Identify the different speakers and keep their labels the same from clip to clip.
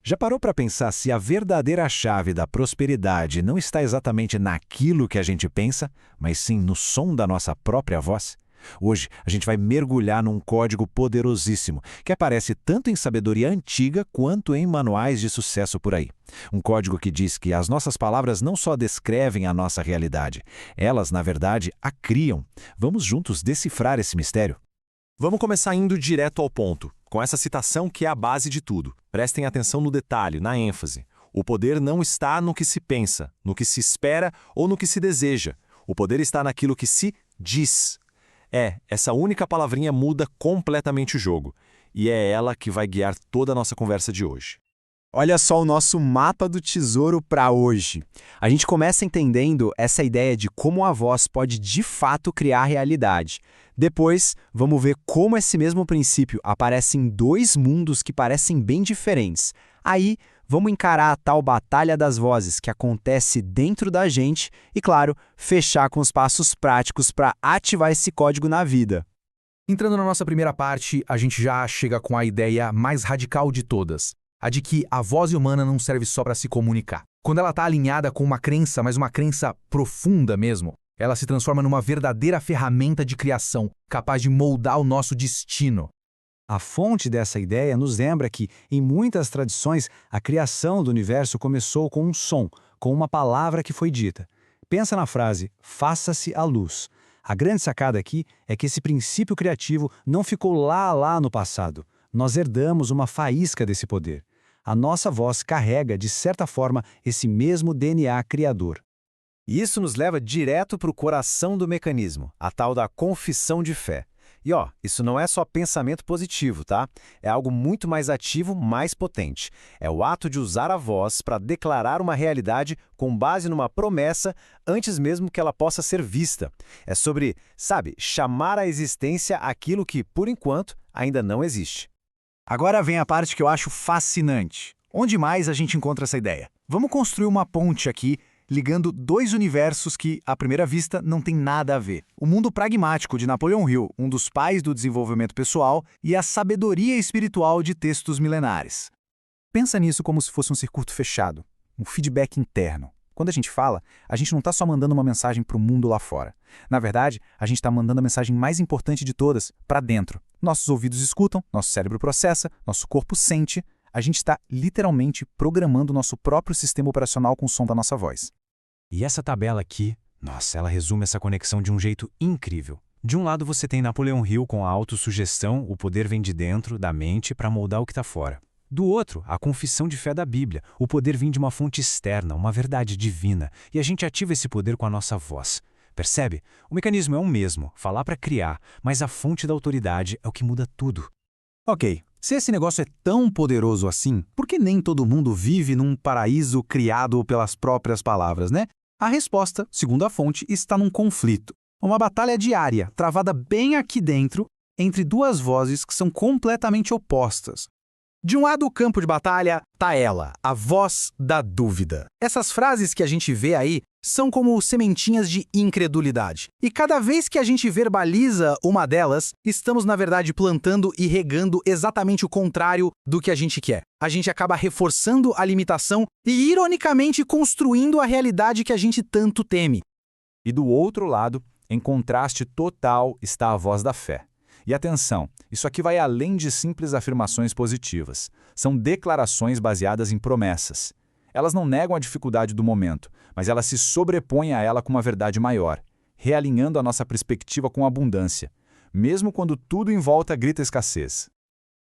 Speaker 1: Já parou para pensar se a verdadeira chave da prosperidade não está exatamente naquilo que a gente pensa, mas sim no som da nossa própria voz? Hoje, a gente vai mergulhar num código poderosíssimo, que aparece tanto em sabedoria antiga quanto em manuais de sucesso por aí. Um código que diz que as nossas palavras não só descrevem a nossa realidade, elas, na verdade, a criam. Vamos juntos decifrar esse mistério?
Speaker 2: Vamos começar indo direto ao ponto, com essa citação que é a base de tudo. Prestem atenção no detalhe, na ênfase. O poder não está no que se pensa, no que se espera ou no que se deseja. O poder está naquilo que se diz. Essa única palavrinha muda completamente o jogo. E é ela que vai guiar toda a nossa conversa de hoje.
Speaker 3: Olha só o nosso mapa do tesouro para hoje. A gente começa entendendo essa ideia de como a voz pode de fato criar realidade. Depois, vamos ver como esse mesmo princípio aparece em dois mundos que parecem bem diferentes. Aí, vamos encarar a tal batalha das vozes que acontece dentro da gente e, claro, fechar com os passos práticos para ativar esse código na vida.
Speaker 4: Entrando na nossa primeira parte, a gente já chega com a ideia mais radical de todas. A de que a voz humana não serve só para se comunicar. Quando ela está alinhada com uma crença, mas uma crença profunda mesmo, ela se transforma numa verdadeira ferramenta de criação, capaz de moldar o nosso destino.
Speaker 1: A fonte dessa ideia nos lembra que, em muitas tradições, a criação do universo começou com um som, com uma palavra que foi dita. Pensa na frase, faça-se a luz. A grande sacada aqui é que esse princípio criativo não ficou lá no passado. Nós herdamos uma faísca desse poder. A nossa voz carrega, de certa forma, esse mesmo DNA criador.
Speaker 5: E isso nos leva direto para o coração do mecanismo, a tal da confissão de fé. E isso não é só pensamento positivo, tá? É algo muito mais ativo, mais potente. É o ato de usar a voz para declarar uma realidade com base numa promessa antes mesmo que ela possa ser vista. É sobre, chamar à existência aquilo que, por enquanto, ainda não existe.
Speaker 6: Agora vem a parte que eu acho fascinante. Onde mais a gente encontra essa ideia? Vamos construir uma ponte aqui, ligando dois universos que, à primeira vista, não tem nada a ver. O mundo pragmático de Napoleon Hill, um dos pais do desenvolvimento pessoal, e a sabedoria espiritual de textos milenares.
Speaker 4: Pensa nisso como se fosse um circuito fechado, um feedback interno. Quando a gente fala, a gente não está só mandando uma mensagem para o mundo lá fora. Na verdade, a gente está mandando a mensagem mais importante de todas, para dentro. Nossos ouvidos escutam, nosso cérebro processa, nosso corpo sente. A gente está literalmente programando o nosso próprio sistema operacional com o som da nossa voz.
Speaker 1: E essa tabela aqui, ela resume essa conexão de um jeito incrível. De um lado você tem Napoleon Hill com a autossugestão, o poder vem de dentro, da mente, para moldar o que está fora. Do outro, a confissão de fé da Bíblia, o poder vem de uma fonte externa, uma verdade divina, e a gente ativa esse poder com a nossa voz. Percebe? O mecanismo é o mesmo, falar para criar, mas a fonte da autoridade é o que muda tudo.
Speaker 6: Ok, se esse negócio é tão poderoso assim, por que nem todo mundo vive num paraíso criado pelas próprias palavras, né? A resposta, segundo a fonte, está num conflito. Uma batalha diária, travada bem aqui dentro, entre duas vozes que são completamente opostas. De um lado do campo de batalha tá ela, a voz da dúvida. Essas frases que a gente vê aí são como sementinhas de incredulidade. E cada vez que a gente verbaliza uma delas, estamos na verdade plantando e regando exatamente o contrário do que a gente quer. A gente acaba reforçando a limitação e ironicamente construindo a realidade que a gente tanto teme.
Speaker 3: E do outro lado, em contraste total, está a voz da fé. E atenção, isso aqui vai além de simples afirmações positivas. São declarações baseadas em promessas. Elas não negam a dificuldade do momento, mas elas se sobrepõem a ela com uma verdade maior, realinhando a nossa perspectiva com abundância, mesmo quando tudo em volta grita escassez.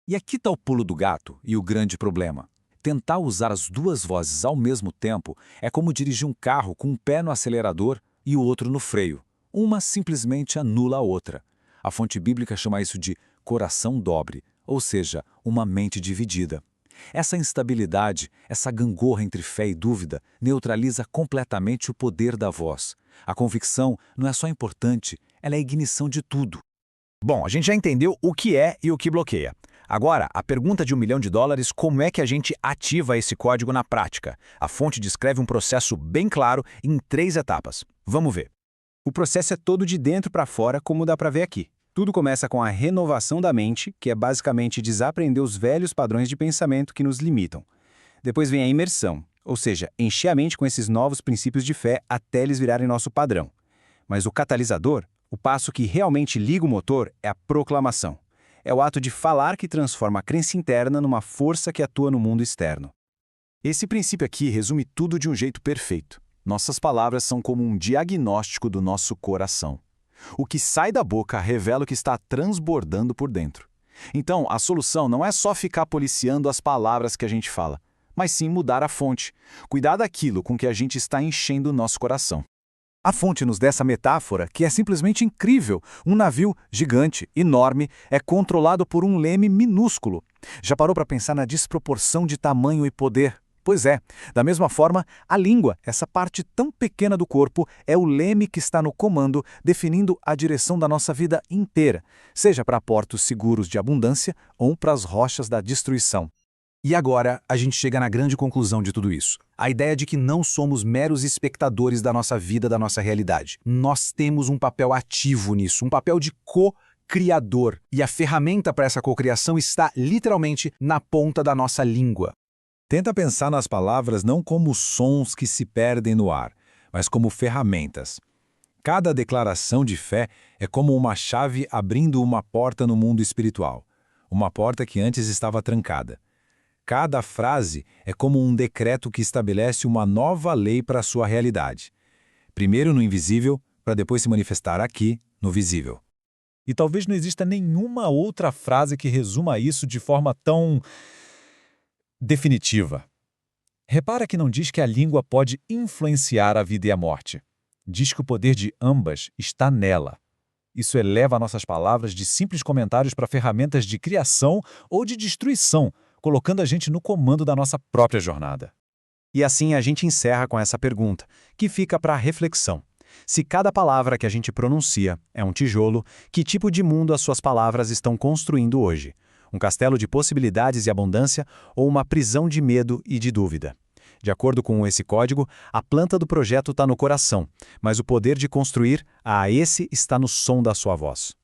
Speaker 7: E aqui está o pulo do gato e o grande problema. Tentar usar as duas vozes ao mesmo tempo é como dirigir um carro com um pé no acelerador e o outro no freio. Uma simplesmente anula a outra. A fonte bíblica chama isso de coração dobre, ou seja, uma mente dividida. Essa instabilidade, essa gangorra entre fé e dúvida, neutraliza completamente o poder da voz. A convicção não é só importante, ela é a ignição de tudo.
Speaker 6: Bom, a gente já entendeu o que é e o que bloqueia. Agora, a pergunta de $1 milhão: como é que a gente ativa esse código na prática? A fonte descreve um processo bem claro em 3 etapas. Vamos ver.
Speaker 3: O processo é todo de dentro para fora, como dá para ver aqui. Tudo começa com a renovação da mente, que é basicamente desaprender os velhos padrões de pensamento que nos limitam. Depois vem a imersão, ou seja, encher a mente com esses novos princípios de fé até eles virarem nosso padrão. Mas o catalisador, o passo que realmente liga o motor, é a proclamação. É o ato de falar que transforma a crença interna numa força que atua no mundo externo.
Speaker 2: Esse princípio aqui resume tudo de um jeito perfeito. Nossas palavras são como um diagnóstico do nosso coração. O que sai da boca revela o que está transbordando por dentro. Então, a solução não é só ficar policiando as palavras que a gente fala, mas sim mudar a fonte, cuidar daquilo com que a gente está enchendo o nosso coração.
Speaker 5: A fonte-nos dessa metáfora, que é simplesmente incrível. Um navio gigante, enorme, é controlado por um leme minúsculo. Já parou para pensar na desproporção de tamanho e poder? Pois é, da mesma forma, a língua, essa parte tão pequena do corpo, é o leme que está no comando, definindo a direção da nossa vida inteira, seja para portos seguros de abundância ou para as rochas da destruição.
Speaker 6: E agora, a gente chega na grande conclusão de tudo isso. A ideia de que não somos meros espectadores da nossa vida, da nossa realidade. Nós temos um papel ativo nisso, um papel de co-criador. E a ferramenta para essa cocriação está, literalmente, na ponta da nossa língua.
Speaker 1: Tenta pensar nas palavras não como sons que se perdem no ar, mas como ferramentas. Cada declaração de fé é como uma chave abrindo uma porta no mundo espiritual. Uma porta que antes estava trancada. Cada frase é como um decreto que estabelece uma nova lei para a sua realidade. Primeiro no invisível, para depois se manifestar aqui, no visível.
Speaker 4: E talvez não exista nenhuma outra frase que resuma isso de forma tão definitiva. Repara que não diz que a língua pode influenciar a vida e a morte. Diz que o poder de ambas está nela. Isso eleva nossas palavras de simples comentários para ferramentas de criação ou de destruição, colocando a gente no comando da nossa própria jornada.
Speaker 5: E assim a gente encerra com essa pergunta, que fica para reflexão. Se cada palavra que a gente pronuncia é um tijolo, que tipo de mundo as suas palavras estão construindo hoje? Um castelo de possibilidades e abundância ou uma prisão de medo e de dúvida? De acordo com esse código, a planta do projeto está no coração, mas o poder de construir, esse está no som da sua voz.